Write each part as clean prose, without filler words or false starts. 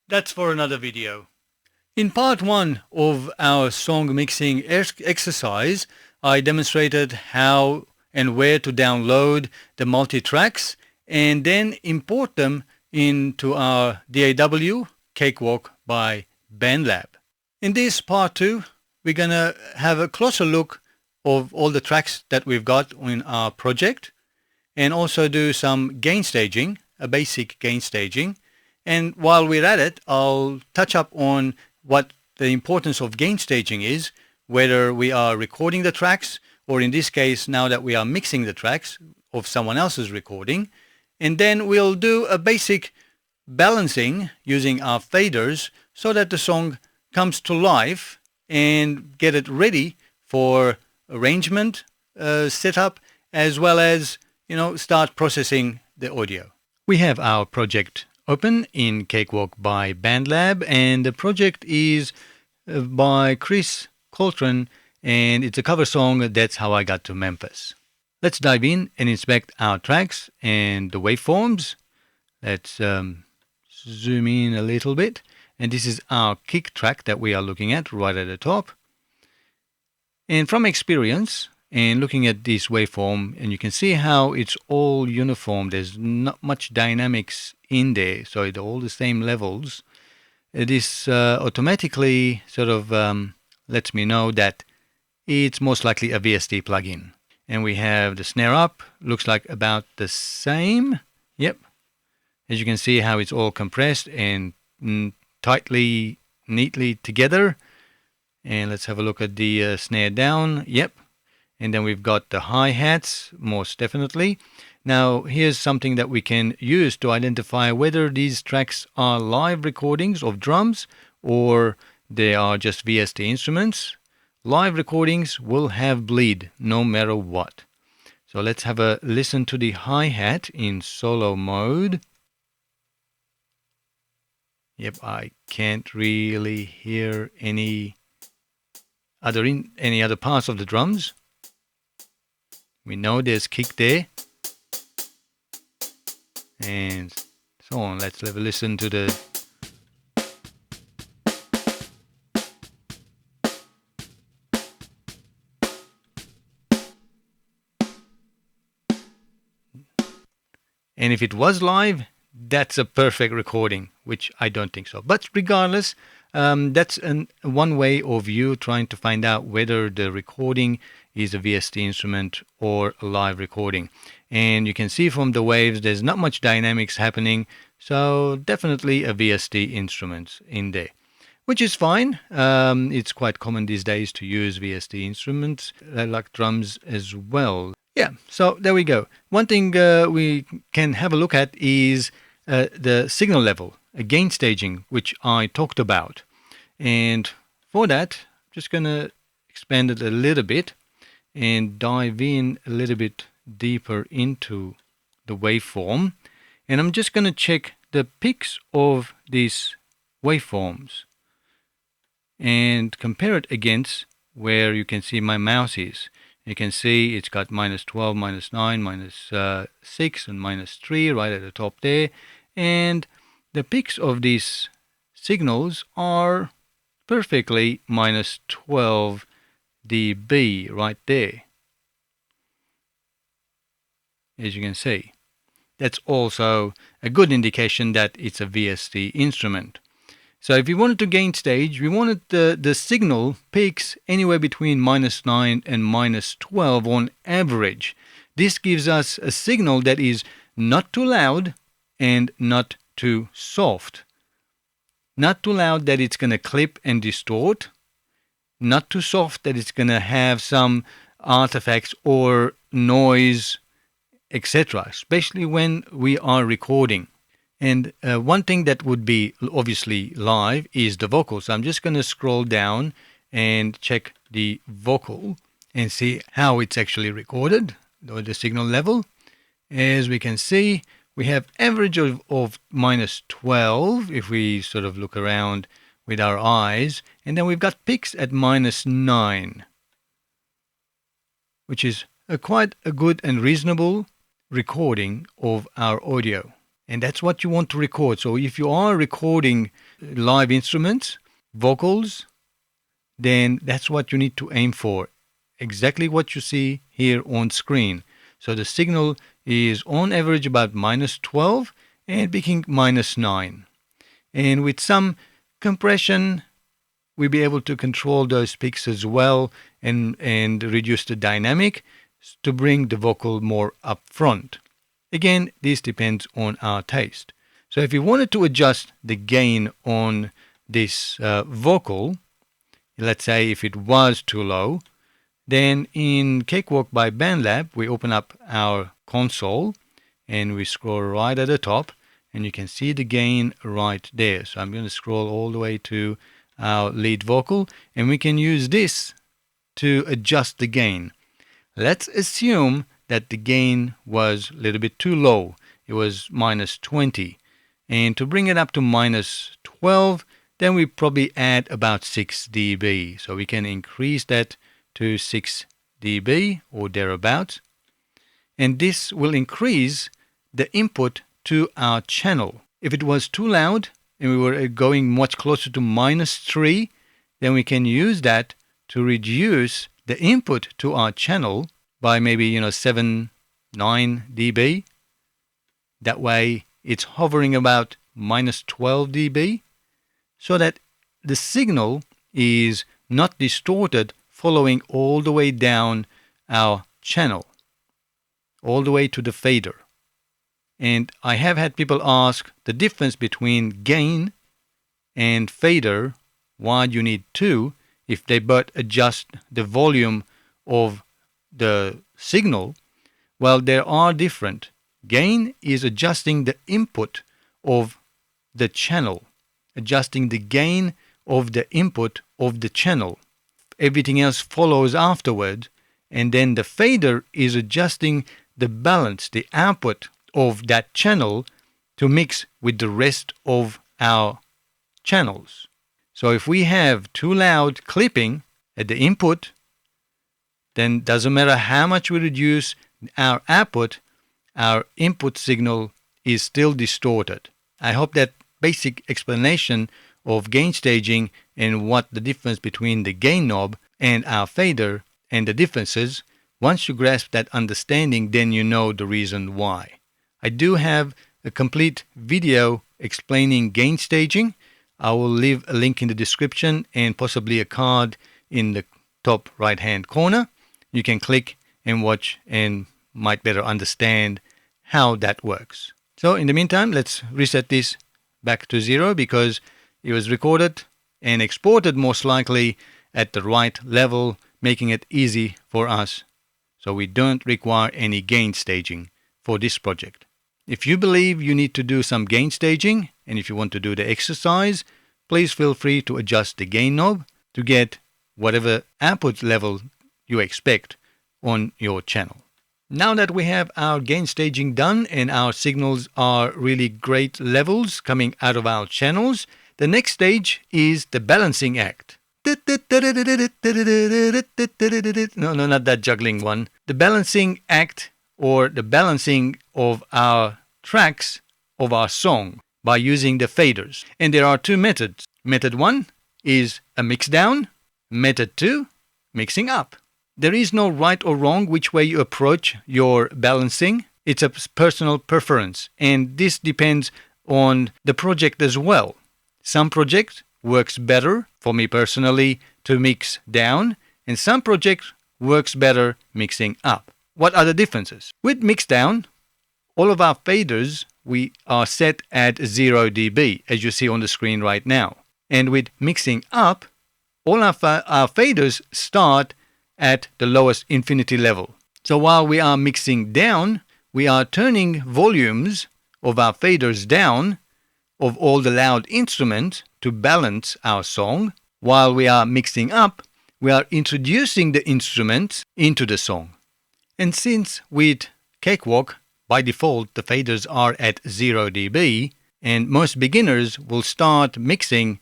That's for another video. In part 1 of our song mixing exercise, I demonstrated how and where to download the multi-tracks and then import them into our DAW Cakewalk by BandLab. In this part 2, we're going to have a closer look of all the tracks that we've got in our project and also do some gain staging, a basic gain staging. And while we're at it, I'll touch up on what the importance of gain staging is, whether we are recording the tracks or in this case now that we are mixing the tracks of someone else's recording. And then we'll do a basic balancing using our faders so that the song comes to life and get it ready for arrangement, setup, as well as, start processing the audio. We have our project open in Cakewalk by BandLab, and the project is by Coltraine, and it's a cover song, That's How I Got to Memphis. Let's dive in and inspect our tracks and the waveforms. Let's zoom in a little bit, and this is our kick track that we are looking at right at the top. And from experience and looking at this waveform, and you can see how it's all uniform. There's not much dynamics in there, so it's all the same levels. This automatically sort of lets me know that it's most likely a VST plugin. And we have the snare up, looks like about the same. Yep. As you can see how it's all compressed and tightly, neatly together. And let's have a look at the snare down. Yep. And then we've got the hi-hats, most definitely. Now, here's something that we can use to identify whether these tracks are live recordings of drums or they are just VST instruments. Live recordings will have bleed no matter what. So let's have a listen to the hi-hat in solo mode. Yep, I can't really hear any other parts of the drums. We know there's kick there. And so on. Let's have a listen to the and if it was live, that's a perfect recording, which I don't think so. But regardless, that's one way of you trying to find out whether the recording is a VST instrument or a live recording. And you can see from the waves, there's not much dynamics happening, so definitely a VST instrument in there, which is fine. It's quite common these days to use VST instruments, like drums as well. Yeah, so there we go. One thing we can have a look at is the signal level, gain staging, which I talked about. And for that, I'm just going to expand it a little bit and dive in a little bit deeper into the waveform. And I'm just going to check the peaks of these waveforms and compare it against where you can see my mouse is. You can see it's got -12, -9, -6, and -3 right at the top there. And the peaks of these signals are perfectly -12 dB right there. As you can see, that's also a good indication that it's a VST instrument. So if we wanted to gain stage, we wanted the signal peaks anywhere between -9 and -12 on average. This gives us a signal that is not too loud and not too soft. Not too loud that it's going to clip and distort. Not too soft that it's going to have some artifacts or noise, etc., especially when we are recording. And one thing that would be obviously live is the vocal. So I'm just going to scroll down and check the vocal and see how it's actually recorded, or the signal level. As we can see, we have average of -12 if we sort of look around with our eyes. And then we've got peaks at -9, which is quite a good and reasonable recording of our audio. And that's what you want to record. So if you are recording live instruments, vocals, then that's what you need to aim for. Exactly what you see here on screen. So the signal is on average about -12 and peaking -9. And with some compression, we'll be able to control those peaks as well and reduce the dynamic to bring the vocal more up front. Again, this depends on our taste. So if you wanted to adjust the gain on this vocal, let's say if it was too low, then in Cakewalk by BandLab, we open up our console and we scroll right at the top and you can see the gain right there. So I'm going to scroll all the way to our lead vocal and we can use this to adjust the gain. Let's assume that the gain was a little bit too low. It was -20. And to bring it up to -12, then we probably add about 6 dB. So we can increase that to 6 dB or thereabouts. And this will increase the input to our channel. If it was too loud and we were going much closer to -3, then we can use that to reduce the input to our channel by maybe 7, 9 dB. That way it's hovering about -12 dB so that the signal is not distorted following all the way down our channel, all the way to the fader. And I have had people ask the difference between gain and fader, why you need two if they both adjust the volume of the signal. Well, there are different. Gain is adjusting the input of the channel, adjusting the gain of the input of the channel. Everything else follows afterward. And then the fader is adjusting the balance, the output of that channel to mix with the rest of our channels. So if we have too loud clipping at the input, then doesn't matter how much we reduce our output, our input signal is still distorted. I hope that basic explanation of gain staging and what the difference between the gain knob and our fader and the differences, once you grasp that understanding, then you know the reason why. I do have a complete video explaining gain staging. I will leave a link in the description and possibly a card in the top right hand corner. You can click and watch and might better understand how that works. So in the meantime, let's reset this back to 0 because it was recorded and exported most likely at the right level, making it easy for us. So we don't require any gain staging for this project. If you believe you need to do some gain staging, and if you want to do the exercise, please feel free to adjust the gain knob to get whatever output level you expect on your channel. Now that we have our gain staging done and our signals are really great levels coming out of our channels, the next stage is the balancing act. No, not that juggling one. The balancing act or the balancing of our tracks of our song by using the faders. And there are two methods. Method 1 is a mix down. Method 2, mixing up. There is no right or wrong which way you approach your balancing. It's a personal preference, and this depends on the project as well. Some projects works better, for me personally, to mix down, and some projects works better mixing up. What are the differences? With mix down, all of our faders, we are set at 0 dB, as you see on the screen right now. And with mixing up, all our faders start at the lowest infinity level. So while we are mixing down, we are turning volumes of our faders down of all the loud instruments to balance our song. While we are mixing up, we are introducing the instruments into the song. And since with Cakewalk, by default, the faders are at 0 dB, and most beginners will start mixing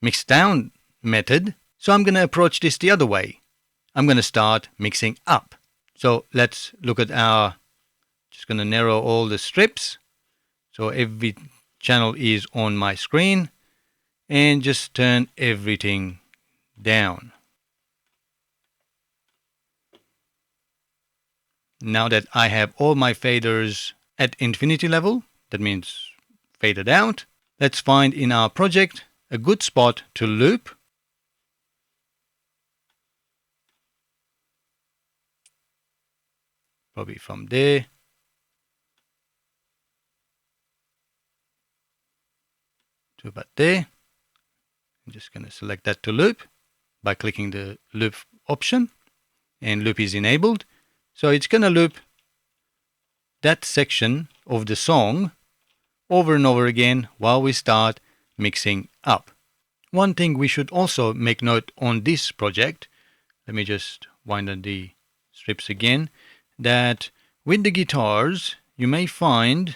mix down method, so I'm going to approach this the other way. I'm going to start mixing up. So let's look at just going to narrow all the strips. So every channel is on my screen, and just turn everything down. Now that I have all my faders at infinity level, that means faded out, let's find in our project a good spot to loop. Probably from there to about there. I'm just going to select that to loop by clicking the loop option, and loop is enabled. So it's going to loop that section of the song over and over again while we start mixing up. One thing we should also make note on this project, let me just wind on the strips again, that with the guitars, you may find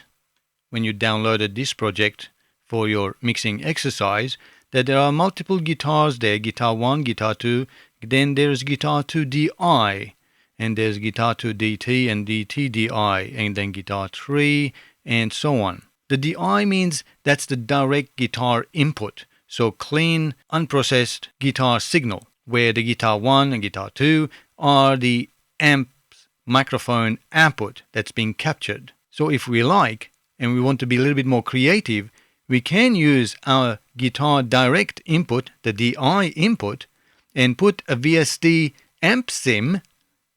when you downloaded this project for your mixing exercise that there are multiple guitars there, guitar 1, guitar 2, then there's guitar 2 DI, and there's guitar 2 DT and DT DI, and then guitar 3, and so on. The DI means that's the direct guitar input, so clean, unprocessed guitar signal, where the guitar 1 and guitar 2 are the amp's microphone output that's being captured. So if we like, and we want to be a little bit more creative, we can use our guitar direct input, the DI input, and put a VST amp sim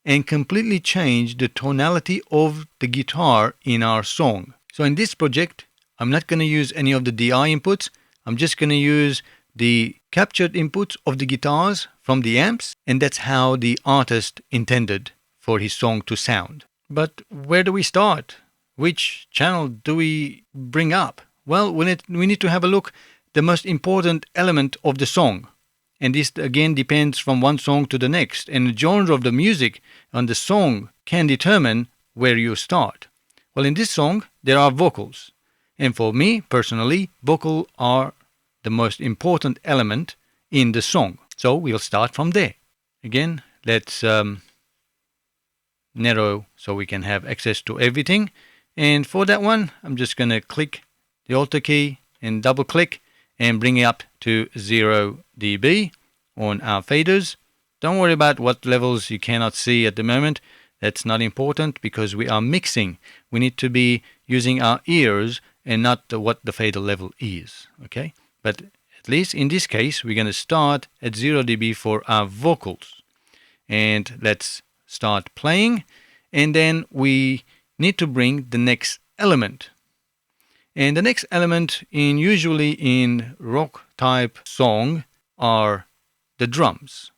and completely change the tonality of the guitar in our song. So in this project, I'm not going to use any of the DI inputs. I'm just going to use the captured inputs of the guitars from the amps, and that's how the artist intended for his song to sound. But where do we start? Which channel do we bring up? Well, we need to have a look at the most important element of the song. And this again depends from one song to the next. And the genre of the music and the song can determine where you start. Well, in this song, there are vocals. And for me, personally, vocals are the most important element in the song. So we'll start from there. Again, let's narrow so we can have access to everything. And for that one, I'm just going to click the Alt key and double click and bring it up to 0 dB on our faders. Don't worry about what levels you cannot see at the moment. That's not important because we are mixing. We need to be using our ears and not what the fader level is. Okay, but at least in this case, we're going to start at 0 dB for our vocals. And let's start playing. And then we need to bring the next element. And the next element usually in rock type song are the drums.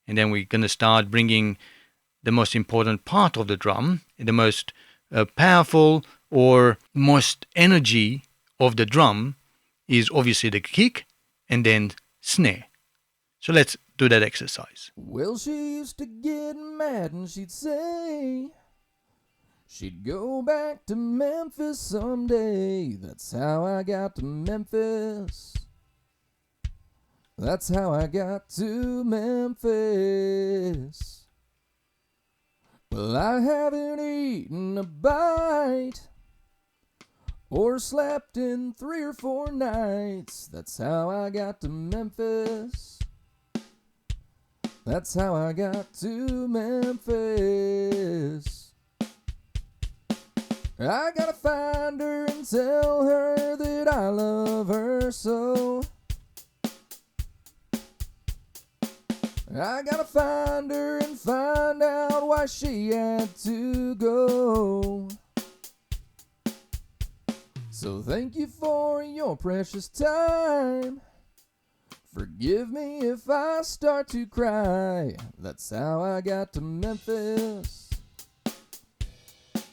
And then we're going to start bringing the most important part of the drum, the most powerful or most energy of the drum is obviously the kick and then snare. So let's do that exercise. Well, she used to get mad and she'd say she'd go back to Memphis someday. That's how I got to Memphis. That's how I got to Memphis. Well, I haven't eaten a bite or slept in 3 or 4 nights. That's how I got to Memphis. That's how I got to Memphis. I gotta find her and tell her that I love her so. I gotta find her and find out why she had to go. So thank you for your precious time. Forgive me if I start to cry. That's how I got to Memphis.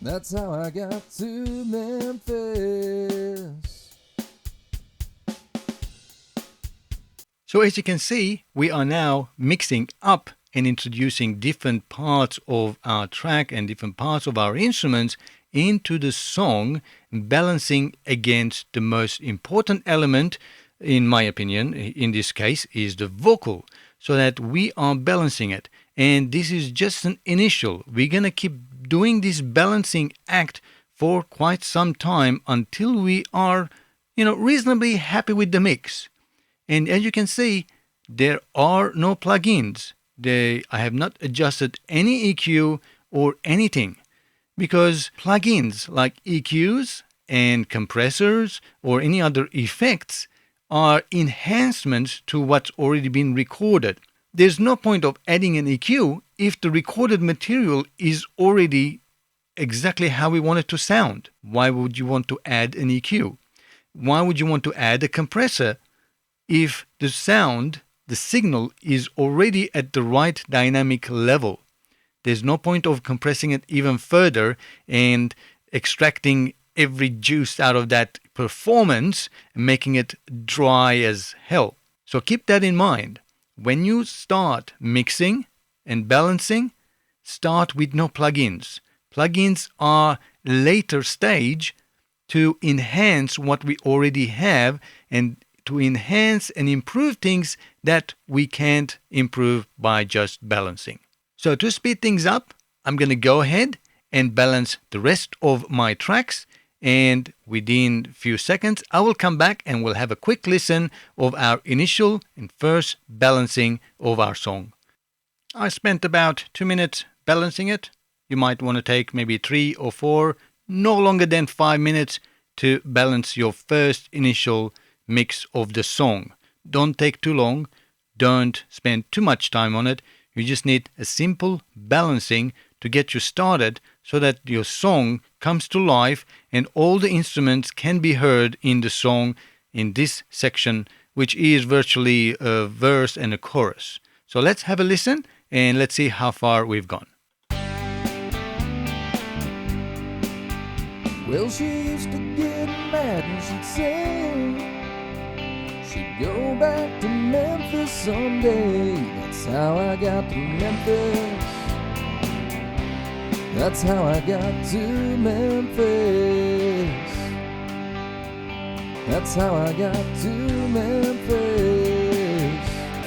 That's how I got to Memphis. So as you can see, we are now mixing up and introducing different parts of our track and different parts of our instruments into the song, balancing against the most important element, in my opinion, in this case, is the vocal, so that we are balancing it. And this is just an initial. We're going to keep doing this balancing act for quite some time until we are, reasonably happy with the mix. And as you can see, there are no plugins. I have not adjusted any EQ or anything because plugins like EQs and compressors or any other effects are enhancements to what's already been recorded. There's no point of adding an EQ if the recorded material is already exactly how we want it to sound. Why would you want to add an EQ? Why would you want to add a compressor if the sound, the signal is already at the right dynamic level? There's no point of compressing it even further and extracting every juice out of that performance and making it dry as hell. So keep that in mind. When you start mixing and balancing, start with no plugins. Plugins are later stage to enhance what we already have and to enhance and improve things that we can't improve by just balancing. So to speed things up, I'm going to go ahead and balance the rest of my tracks, and within a few seconds I will come back and we'll have a quick listen of our initial and first balancing of our song. I spent about 2 minutes balancing it. You might want to take maybe 3 or 4, no longer than 5 minutes to balance your first initial mix of the song. Don't take too long. Don't spend too much time on it. You just need a simple balancing to get you started so that your song comes to life and all the instruments can be heard in the song in this section, which is virtually a verse and a chorus. So let's have a listen and let's see how far we've gone. Well, she used to get mad and she'd sing. She'd go back to Memphis someday. That's how I got to Memphis. That's how I got to Memphis. That's how I got to Memphis.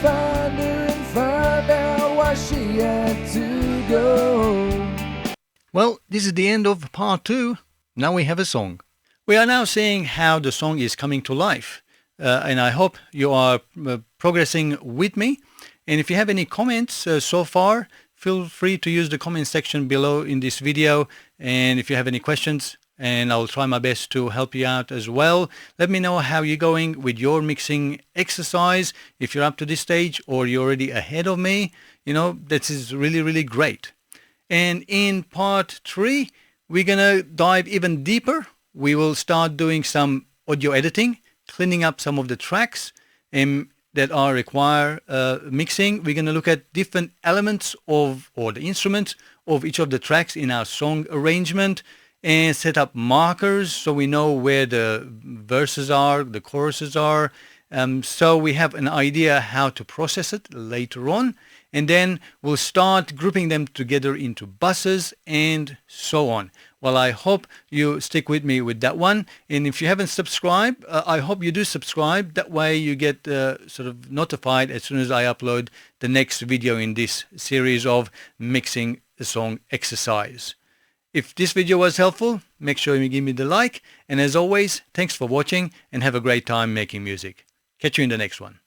Find her and find out why she had to go. Well, this is the end of part 2. Now we have a song. We are now seeing how the song is coming to life. And I hope you are progressing with me. And if you have any comments so far, feel free to use the comment section below in this video. And if you have any questions, and I'll try my best to help you out as well. Let me know how you're going with your mixing exercise. If you're up to this stage or you're already ahead of me, this is really, really great. And in part 3, we're going to dive even deeper. We will start doing some audio editing, cleaning up some of the tracks that require mixing. We're going to look at different elements or the instruments of each of the tracks in our song arrangement and set up markers so we know where the verses are, the choruses are. So we have an idea how to process it later on. And then we'll start grouping them together into buses and so on. Well, I hope you stick with me with that one. And if you haven't subscribed, I hope you do subscribe. That way you get sort of notified as soon as I upload the next video in this series of mixing a song exercise. If this video was helpful, make sure you give me the like. And as always, thanks for watching and have a great time making music. Catch you in the next one.